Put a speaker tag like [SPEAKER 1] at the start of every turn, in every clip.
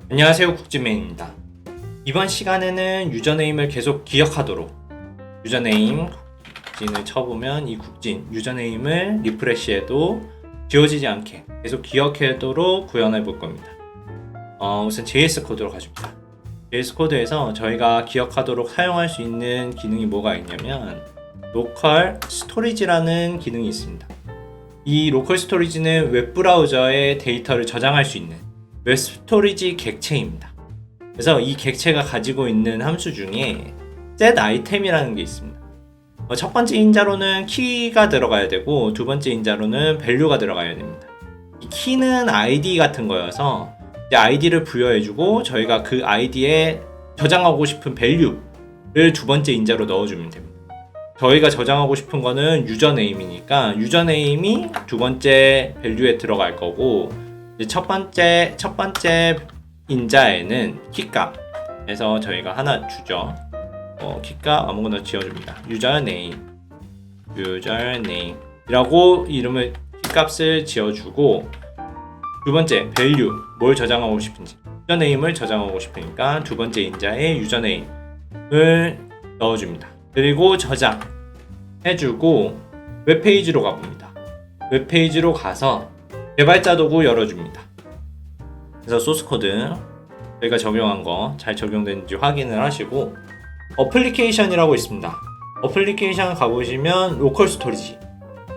[SPEAKER 1] 안녕하세요, 국진맨입니다. 이번 시간에는 유저네임을 계속 기억하도록 유저네임 국진을 쳐보면 이 국진 유저네임을 리프레시해도 지워지지 않게 계속 기억하도록 구현해 볼 겁니다. 우선 JS 코드로 가줍니다. JS 코드에서 저희가 기억하도록 사용할 수 있는 기능이 뭐가 있냐면 로컬 스토리지라는 기능이 있습니다. 이 로컬 스토리지는 웹브라우저에 데이터를 저장할 수 있는 웹 스토리지 객체입니다. 그래서 이 객체가 가지고 있는 함수 중에 set item이라는 게 있습니다. 첫 번째 인자로는 키가 들어가야 되고 두 번째 인자로는 value가 들어가야 됩니다. 이 키는 id 같은 거여서 이제 id를 부여해주고 저희가 그 id에 저장하고 싶은 value를 두 번째 인자로 넣어주면 됩니다. 저희가 저장하고 싶은 거는 유저네임이니까 유저네임이 두 번째 value에 들어갈 거고 이제 첫 번째 인자에는 키값 에서 저희가 하나 주죠. 키값 아무거나 지어줍니다. 유저네임 이라고 이름을 키값을 지어주고 두 번째 value 뭘 저장하고 싶은지 유저네임을 저장하고 싶으니까 두 번째 인자에 유저네임을 넣어줍니다. 그리고 저장해주고 웹페이지로 가봅니다. 웹페이지로 가서 개발자 도구 열어줍니다. 그래서 소스코드 저희가 적용한 거 잘 적용되는지 확인을 하시고 어플리케이션이라고 있습니다. 어플리케이션 가보시면 로컬 스토리지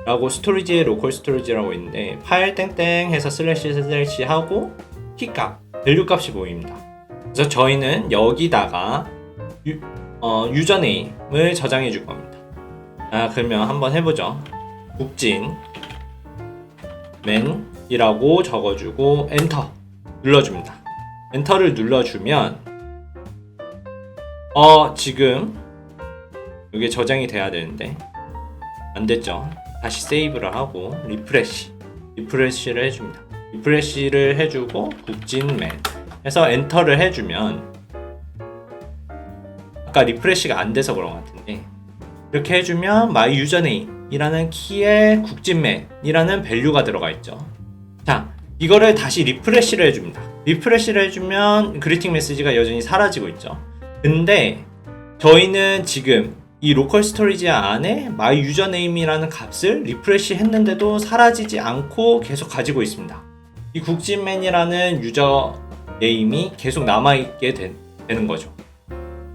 [SPEAKER 1] 라고 스토리지에 로컬 스토리지라고 있는데 파일 땡땡 해서 슬래시 하고 키값 밸류 값이 보입니다. 그래서 저희는 여기다가 유저네임을 저장해 줄 겁니다. 그러면 한번 해보죠. 국진 맨이라고 적어주고 엔터 눌러줍니다. 엔터를 눌러주면 지금 이게 저장이 돼야 되는데 안됐죠. 다시 세이브를 하고 리프레시를 해줍니다. 리프레시를 해주고 국진맨 해서 엔터를 해주면 아까 리프레시가 안돼서 그런 것 같은데 이렇게 해주면 my username 이라는 키에 국진맨이라는 밸류가 들어가 있죠. 자, 이거를 다시 리프레시를 해줍니다. 리프레시를 해주면 그리팅 메시지가 여전히 사라지고 있죠. 근데 저희는 지금 이 로컬 스토리지 안에 my username이라는 값을 리프레시 했는데도 사라지지 않고 계속 가지고 있습니다. 이 국진맨이라는 유저 네임이 계속 남아있게 되는 거죠.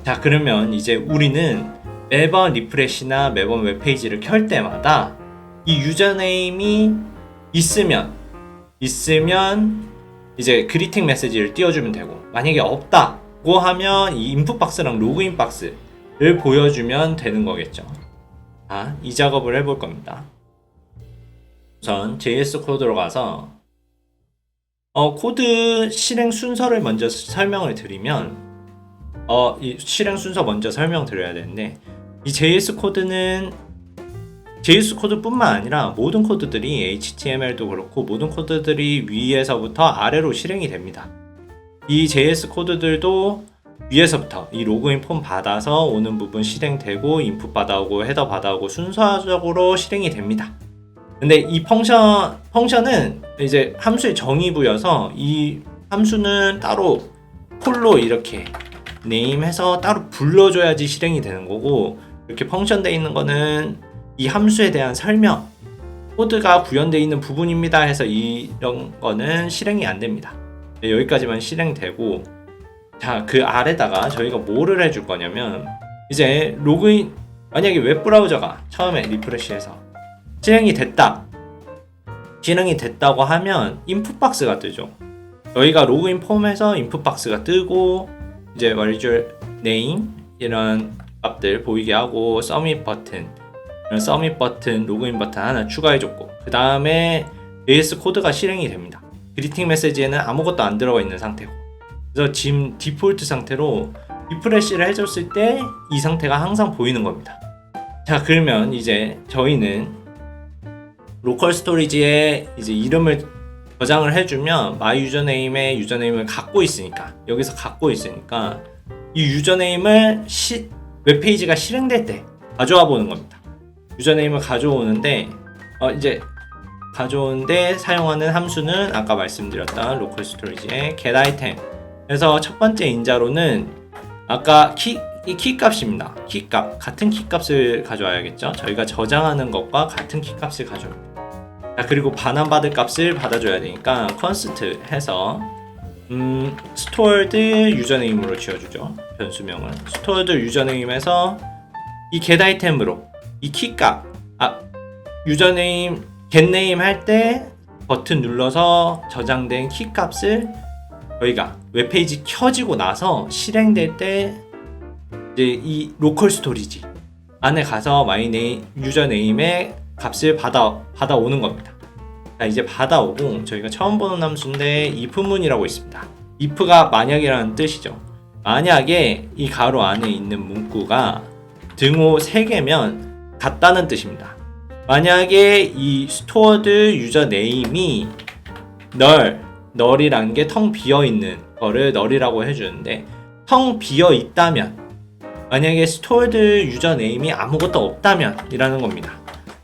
[SPEAKER 1] 자, 그러면 이제 우리는 매번 리프레시나 매번 웹페이지를 켤 때마다 이 유저네임이 있으면 이제 그리팅 메시지를 띄워주면 되고 만약에 없다고 하면 이 인풋 박스랑 로그인 박스를 보여주면 되는 거겠죠. 이 작업을 해볼 겁니다. 우선 JS 코드로 가서 코드 실행 순서를 먼저 설명을 드리면 이 실행 순서 먼저 설명드려야 되는데 이 JS 코드는 JS 코드뿐만 아니라 모든 코드들이 HTML도 그렇고 모든 코드들이 위에서부터 아래로 실행이 됩니다. 이 JS 코드들도 위에서부터 이 로그인 폼 받아서 오는 부분 실행되고 인풋 받아오고 헤더 받아오고 순서적으로 실행이 됩니다. 근데 이 펑션은 이제 함수의 정의부여서 이 함수는 따로 콜로 이렇게 네임해서 따로 불러줘야지 실행이 되는 거고 이렇게 펑션 돼 있는 거는 이 함수에 대한 설명 코드가 구현되어 있는 부분입니다 해서 이런 거는 실행이 안 됩니다. 여기까지만 실행되고 자, 그 아래다가 저희가 뭐를 해줄 거냐면 이제 로그인 만약에 웹브라우저가 처음에 리프레시해서 실행이 됐다고 하면 인풋 박스가 뜨죠. 저희가 로그인 폼에서 인풋 박스가 뜨고 이제 value name 이런 값들 보이게 하고 서밋 버튼 로그인 버튼 하나 추가해줬고 그 다음에 JS 코드가 실행이 됩니다. 그리팅 메시지에는 아무것도 안 들어가 있는 상태고 그래서 지금 디폴트 상태로 리프레시를 해줬을 때 이 상태가 항상 보이는 겁니다. 자, 그러면 이제 저희는 로컬 스토리지에 이제 이름을 저장을 해주면 my username의 유저네임을 여기서 갖고 있으니까 이 유저네임을 웹페이지가 실행될 때 가져와 보는 겁니다. 유저네임을 가져오는데 이제 가져오는데 사용하는 함수는 아까 말씀드렸던 로컬 스토리지의 get item 그래서 첫 번째 인자로는 아까 이 키값입니다. 키값, 같은 키값을 가져와야겠죠. 저희가 저장하는 것과 같은 키값을 가져옵니다. 자, 그리고 반환받을 값을 받아줘야 되니까 const 해서 stored 유저네임으로 지어주죠. 변수명을 stored 유저네임에서 이 get 아이템으로 이 키값, 유저네임 getName 할 때 버튼 눌러서 저장된 키값을 저희가 웹페이지 켜지고 나서 실행될 때 이제 이 로컬 스토리지 안에 가서 유저네임의 값을 받아오는 겁니다. 자, 이제 받아오고 저희가 처음 보는 함수인데 if문이라고 있습니다. if가 만약이라는 뜻이죠. 만약에 이 가로 안에 있는 문구가 등호 3개면 같다는 뜻입니다. 만약에 이 stored 유저네임이 null이라는 게 텅 비어있는 거를 null이라고 해주는데 텅 비어있다면 만약에 stored 유저네임이 아무것도 없다면 이라는 겁니다.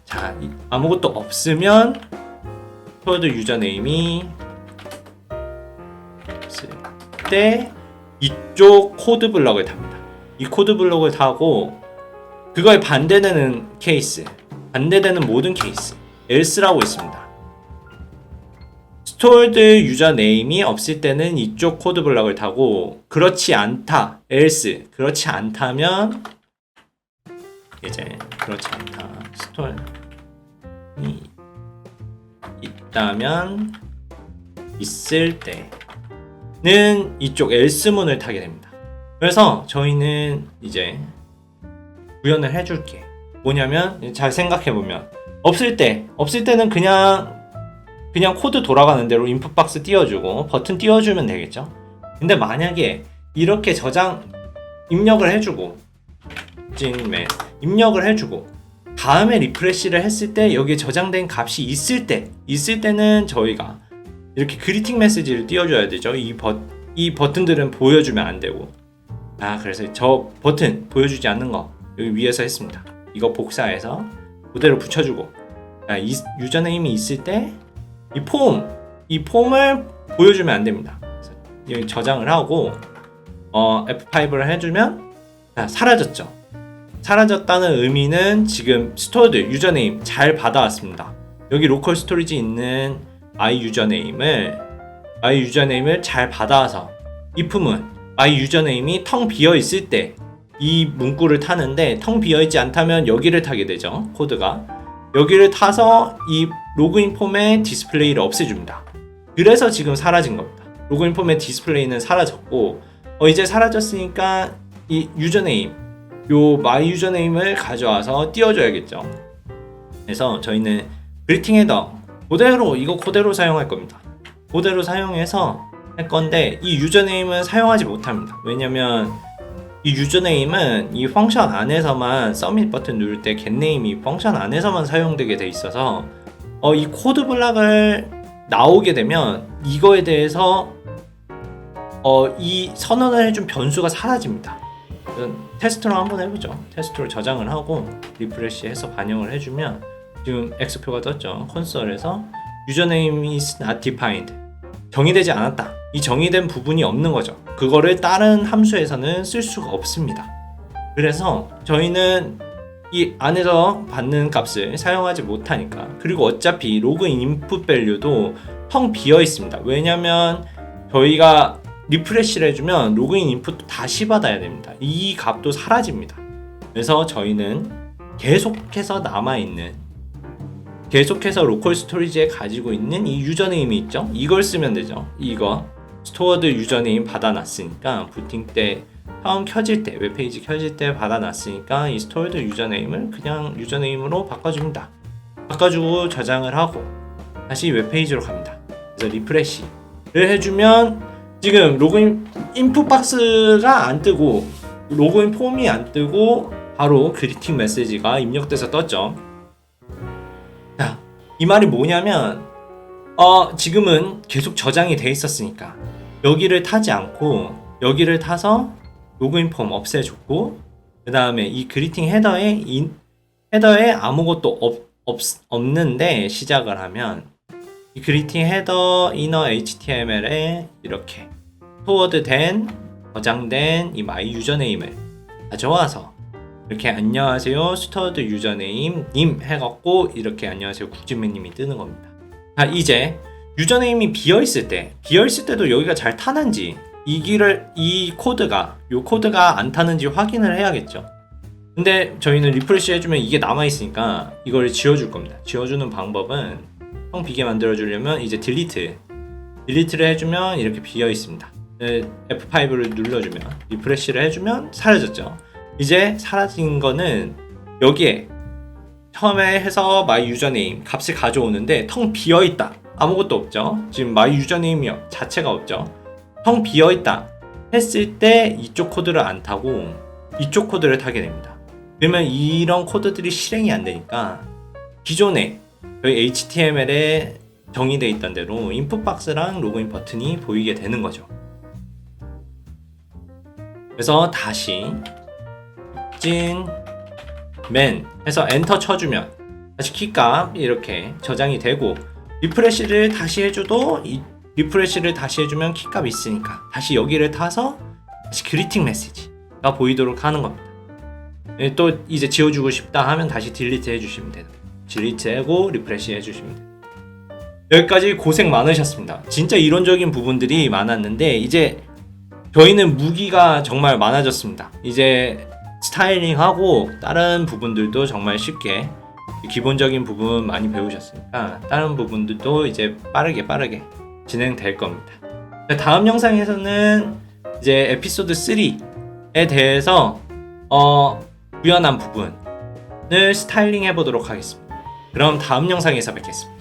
[SPEAKER 1] 자, 아무것도 없으면 stored 유저네임이 없을 때 이쪽 코드 블럭을 탑니다. 이 코드 블럭을 타고 그거에 반대되는 케이스, 반대되는 모든 케이스 else라고 있습니다. stored 유저네임이 없을 때는 이쪽 코드 블럭을 타고 그렇지 않다, else, 그렇지 않다면 이제 그렇지 않다, stored이 있다면 있을 때는 이쪽 else문을 타게 됩니다. 그래서 저희는 이제 구현을 해줄게. 뭐냐면 잘 생각해보면 없을 때는 그냥 코드 돌아가는 대로 인풋 박스 띄워주고 버튼 띄워주면 되겠죠. 근데 만약에 이렇게 입력을 해주고 입력을 해주고 다음에 리프레시를 했을 때 여기에 저장된 값이 있을 때는 저희가 이렇게 그리팅 메시지를 띄워줘야 되죠. 이 버튼들은 보여주면 안 되고. 그래서 저 버튼 보여주지 않는 거 여기 위에서 했습니다. 이거 복사해서 그대로 붙여주고, 이 유저네임이 있을 때 이 폼을 보여주면 안 됩니다. 그래서 여기 저장을 하고 F5를 해주면 사라졌죠. 사라졌다는 의미는 지금 stored 유저네임 잘 받아왔습니다. 여기 로컬 스토리지 있는 my 유저네임을 잘 받아와서 if문 my 유저네임이 텅 비어 있을 때 이 문구를 타는데 텅 비어 있지 않다면 여기를 타게 되죠. 코드가 여기를 타서 이 로그인 폼의 디스플레이를 없애줍니다. 그래서 지금 사라진 겁니다. 로그인 폼의 디스플레이는 사라졌고 이제 사라졌으니까 이 유저네임 요 my 유저네임을 가져와서 띄워줘야겠죠. 그래서 저희는 그리팅 헤더 그대로 사용할 겁니다. 그대로 사용해서 할 건데 이 유저네임은 사용하지 못합니다. 왜냐면 이 유저네임은 이 펑션 안에서만 서밋 버튼 누를 때 getName이 펑션 안에서만 사용되게 돼 있어서 이 코드 블락을 나오게 되면 이거에 대해서 이 선언을 해준 변수가 사라집니다. 테스트로 한번 해보죠. 테스트로 저장을 하고 리프레시해서 반영을 해주면 지금 X표가 떴죠. 콘솔에서 유저네임 is not defined, 정의되지 않았다. 이 정의된 부분이 없는 거죠. 그거를 다른 함수에서는 쓸 수가 없습니다. 그래서 저희는 이 안에서 받는 값을 사용하지 못하니까, 그리고 어차피 로그인 인풋 밸류도 텅 비어 있습니다. 왜냐면 저희가 리프레시를 해주면 로그인 인풋도 다시 받아야 됩니다. 이 값도 사라집니다. 그래서 저희는 계속해서 로컬 스토리지에 가지고 있는 이 유저네임이 있죠. 이걸 쓰면 되죠. 이거 스토어드 유저네임 받아놨으니까 부팅 때 처음 켜질 때, 웹페이지 켜질 때 받아놨으니까 이 스토어드 유저네임을 그냥 유저네임으로 바꿔줍니다. 바꿔주고 저장을 하고 다시 웹페이지로 갑니다. 그래서 리프레시를 해주면 지금 로그인 인풋 박스가 안 뜨고 로그인 폼이 안 뜨고 바로 그리팅 메시지가 입력돼서 떴죠. 자, 이 말이 뭐냐면 지금은 계속 저장이 돼 있었으니까 여기를 타지 않고 여기를 타서 로그인 폼 없애줬고, 그 다음에 이 그리팅 헤더에 아무것도 없는데 시작을 하면 이 그리팅 헤더 이너 HTML에 이렇게 스토어드된 저장된 이 마이 유저네임을 가져와서 이렇게 안녕하세요 스토어드 유저네임 님 해갖고 이렇게 안녕하세요 국진맨님이 뜨는 겁니다. 자, 이제 유저네임이 비어있을 때도 여기가 잘 타는지 이 코드가 안 타는지 확인을 해야겠죠. 근데 저희는 리프레시 해주면 이게 남아있으니까 이걸 지워줄 겁니다. 지워주는 방법은 형 비게 만들어주려면 이제 딜리트를 해주면 이렇게 비어있습니다. F5를 눌러주면 리프레시를 해주면 사라졌죠. 이제 사라진 거는 여기에 처음에 해서 마이 유저네임 값을 가져오는데 텅 비어있다, 아무것도 없죠. 지금 마이 유저네임 자체가 없죠. 텅 비어있다 했을 때 이쪽 코드를 안 타고 이쪽 코드를 타게 됩니다. 그러면 이런 코드들이 실행이 안 되니까 기존에 저희 HTML에 정의되어 있던 대로 인풋 박스랑 로그인 버튼이 보이게 되는 거죠. 그래서 다시 국진맨 해서 엔터 쳐주면 다시 키값 이렇게 저장이 되고, 리프레시를 다시 해줘도 리프레시를 다시 해주면 키값이 있으니까 다시 여기를 타서 다시 그리팅 메시지가 보이도록 하는 겁니다. 또 이제 지워주고 싶다 하면 다시 딜리트 해주시면 돼요. 딜리트하고 리프레시 해주시면 돼요. 여기까지 고생 많으셨습니다. 진짜 이론적인 부분들이 많았는데 이제 저희는 무기가 정말 많아졌습니다. 이제 스타일링하고 다른 부분들도 정말 쉽게 기본적인 부분 많이 배우셨으니까 다른 부분들도 이제 빠르게 진행될 겁니다. 다음 영상에서는 이제 에피소드 3에 대해서 구현한 부분을 스타일링 해보도록 하겠습니다. 그럼 다음 영상에서 뵙겠습니다.